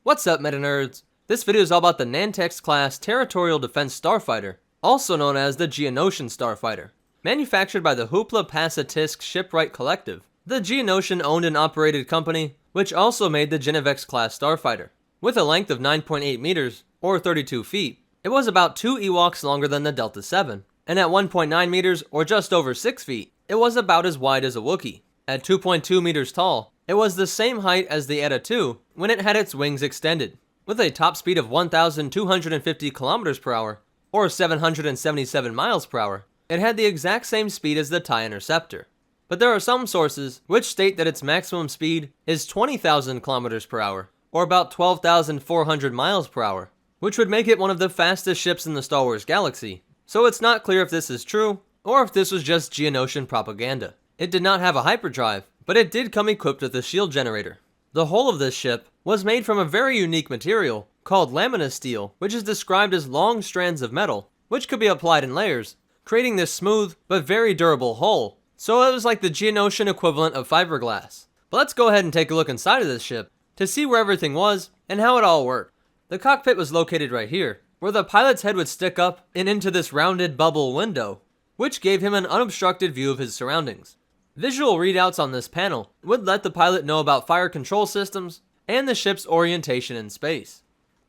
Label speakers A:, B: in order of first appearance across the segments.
A: What's up, meta nerds? This video is all about the Nantex-Class Territorial Defense Starfighter, also known as the Geonosian Starfighter. Manufactured by the Hoopla Passatisk Shipwright Collective, the Geonosian owned and operated company, which also made the Genovix-class Starfighter. With a length of 9.8 meters, or 32 feet, it was about 2 Ewoks longer than the Delta 7, and at 1.9 meters, or just over 6 feet, it was about as wide as a Wookiee. At 2.2 meters tall, it was the same height as the Eta 2 when it had its wings extended. With a top speed of 1,250 kilometers per hour, or 777 miles per hour, it had the exact same speed as the TIE Interceptor. But there are some sources which state that its maximum speed is 20,000 kilometers per hour, or about 12,400 miles per hour, which would make it one of the fastest ships in the Star Wars galaxy. So it's not clear if this is true, or if this was just Geonosian propaganda. It did not have a hyperdrive, but it did come equipped with a shield generator. The hull of this ship was made from a very unique material called lamina steel, which is described as long strands of metal, which could be applied in layers, creating this smooth but very durable hull. So it was like the Geonosian equivalent of fiberglass. But let's go ahead and take a look inside of this ship to see where everything was and how it all worked. The cockpit was located right here, where the pilot's head would stick up and into this rounded bubble window, which gave him an unobstructed view of his surroundings. Visual readouts on this panel would let the pilot know about fire control systems and the ship's orientation in space.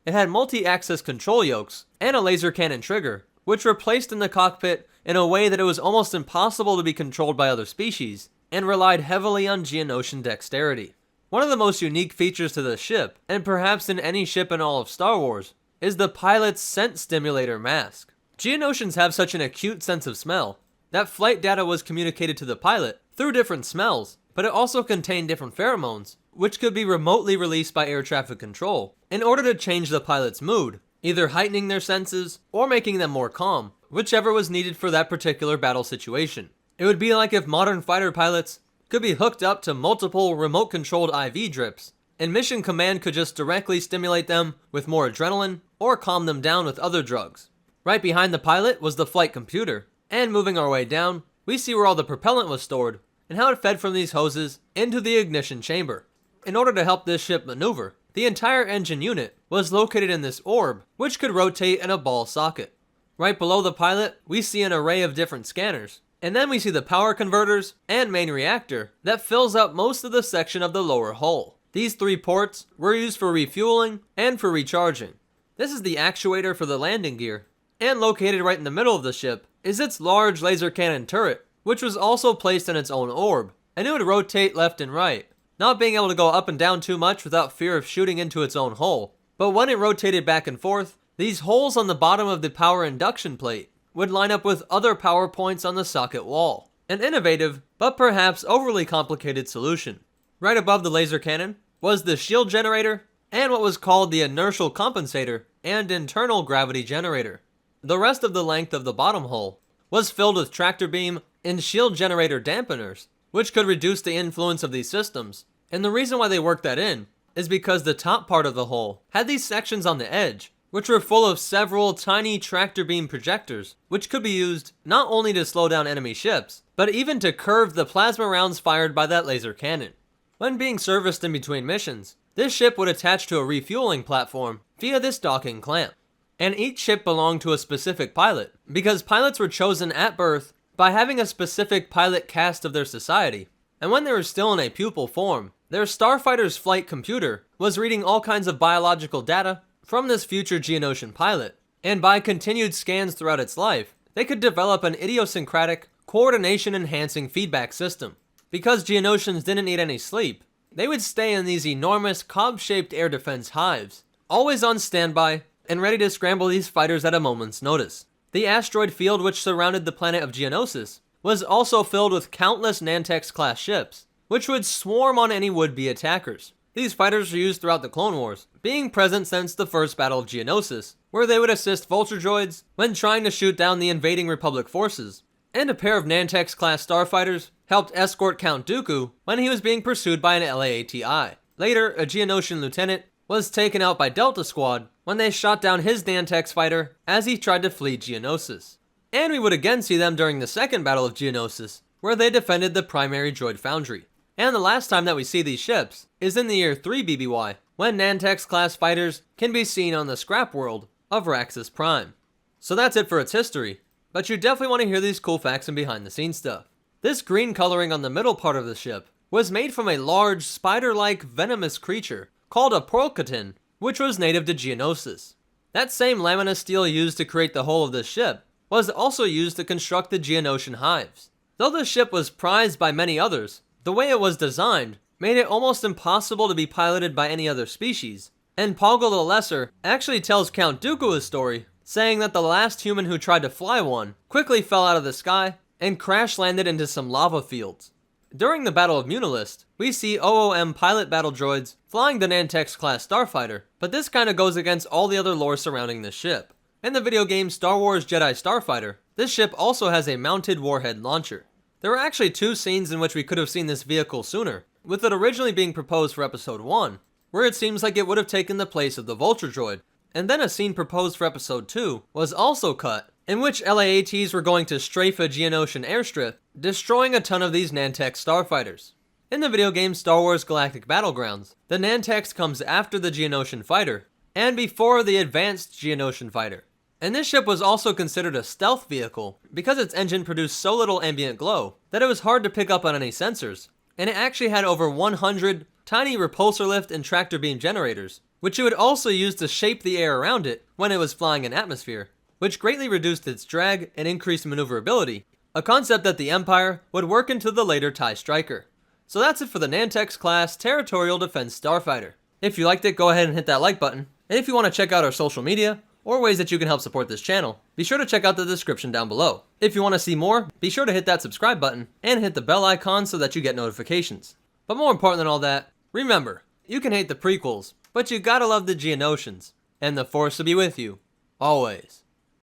A: It had multi-axis control yokes and a laser cannon trigger, which were placed in the cockpit in a way that it was almost impossible to be controlled by other species, and relied heavily on Geonosian dexterity. One of the most unique features to the ship, and perhaps in any ship in all of Star Wars, is the pilot's scent stimulator mask. Geonosians have such an acute sense of smell that flight data was communicated to the pilot through different smells, but it also contained different pheromones, which could be remotely released by air traffic control in order to change the pilot's mood, either heightening their senses or making them more calm, whichever was needed for that particular battle situation. It would be like if modern fighter pilots could be hooked up to multiple remote-controlled IV drips, and Mission Command could just directly stimulate them with more adrenaline or calm them down with other drugs. Right behind the pilot was the flight computer, and moving our way down, we see where all the propellant was stored and how it fed from these hoses into the ignition chamber. In order to help this ship maneuver, the entire engine unit was located in this orb, which could rotate in a ball socket. Right below the pilot, we see an array of different scanners, and then we see the power converters and main reactor that fills up most of the section of the lower hull. These 3 ports were used for refueling and for recharging. This is the actuator for the landing gear, and located right in the middle of the ship is its large laser cannon turret, which was also placed in its own orb, and it would rotate left and right, not being able to go up and down too much without fear of shooting into its own hull. But when it rotated back and forth, these holes on the bottom of the power induction plate would line up with other power points on the socket wall. An innovative, but perhaps overly complicated solution. Right above the laser cannon was the shield generator and what was called the inertial compensator and internal gravity generator. The rest of the length of the bottom hull was filled with tractor beam and shield generator dampeners, which could reduce the influence of these systems. And the reason why they worked that in is because the top part of the hull had these sections on the edge, which were full of several tiny tractor beam projectors, which could be used not only to slow down enemy ships, but even to curve the plasma rounds fired by that laser cannon. When being serviced in between missions, this ship would attach to a refueling platform via this docking clamp. And each ship belonged to a specific pilot, because pilots were chosen at birth by having a specific pilot caste of their society. And when they were still in a pupil form, their starfighter's flight computer was reading all kinds of biological data from this future Geonosian pilot, and by continued scans throughout its life, they could develop an idiosyncratic, coordination-enhancing feedback system. Because Geonosians didn't need any sleep, they would stay in these enormous cob-shaped air defense hives, always on standby and ready to scramble these fighters at a moment's notice. The asteroid field which surrounded the planet of Geonosis was also filled with countless Nantex-Class ships, which would swarm on any would-be attackers. These fighters were used throughout the Clone Wars, being present since the first Battle of Geonosis, where they would assist vulture droids when trying to shoot down the invading Republic forces. And a pair of Nantex-Class starfighters helped escort Count Dooku when he was being pursued by an LAATI. Later, a Geonosian lieutenant was taken out by Delta Squad when they shot down his Nantex fighter as he tried to flee Geonosis. And we would again see them during the second Battle of Geonosis, where they defended the primary droid foundry. And the last time that we see these ships is in the year 3 BBY, when Nantex-Class fighters can be seen on the scrap world of Raxus Prime. So that's it for its history, but you definitely want to hear these cool facts and behind the scenes stuff. This green coloring on the middle part of the ship was made from a large spider-like venomous creature called a porlcatin, which was native to Geonosis. That same lamina steel used to create the hull of this ship was also used to construct the Geonosian hives. Though the ship was prized by many others, the way it was designed made it almost impossible to be piloted by any other species, and Poggle the Lesser actually tells Count Dooku a story, saying that the last human who tried to fly one quickly fell out of the sky and crash landed into some lava fields. During the Battle of Geonosis, we see OOM pilot battle droids flying the Nantex-Class Starfighter, but this kinda goes against all the other lore surrounding this ship. In the video game Star Wars Jedi Starfighter, this ship also has a mounted warhead launcher. There were actually 2 scenes in which we could have seen this vehicle sooner, with it originally being proposed for episode 1, where it seems like it would have taken the place of the Vulture droid, and then a scene proposed for episode 2 was also cut, in which LAATs were going to strafe a Geonosian airstrip, destroying a ton of these Nantex starfighters. In the video game Star Wars Galactic Battlegrounds, the Nantex comes after the Geonosian fighter, and before the advanced Geonosian fighter. And this ship was also considered a stealth vehicle because its engine produced so little ambient glow that it was hard to pick up on any sensors, and it actually had over 100 tiny repulsor lift and tractor beam generators, which it would also use to shape the air around it when it was flying in atmosphere, which greatly reduced its drag and increased maneuverability, a concept that the Empire would work into the later TIE Striker. So that's it for the Nantex-Class Territorial Defense Starfighter. If you liked it, go ahead and hit that like button, and if you want to check out our social media, or ways that you can help support this channel, be sure to check out the description down below. If you want to see more, be sure to hit that subscribe button and hit the bell icon so that you get notifications. But more important than all that, remember, you can hate the prequels, but you gotta love the Geonosians, and the Force will be with you, always.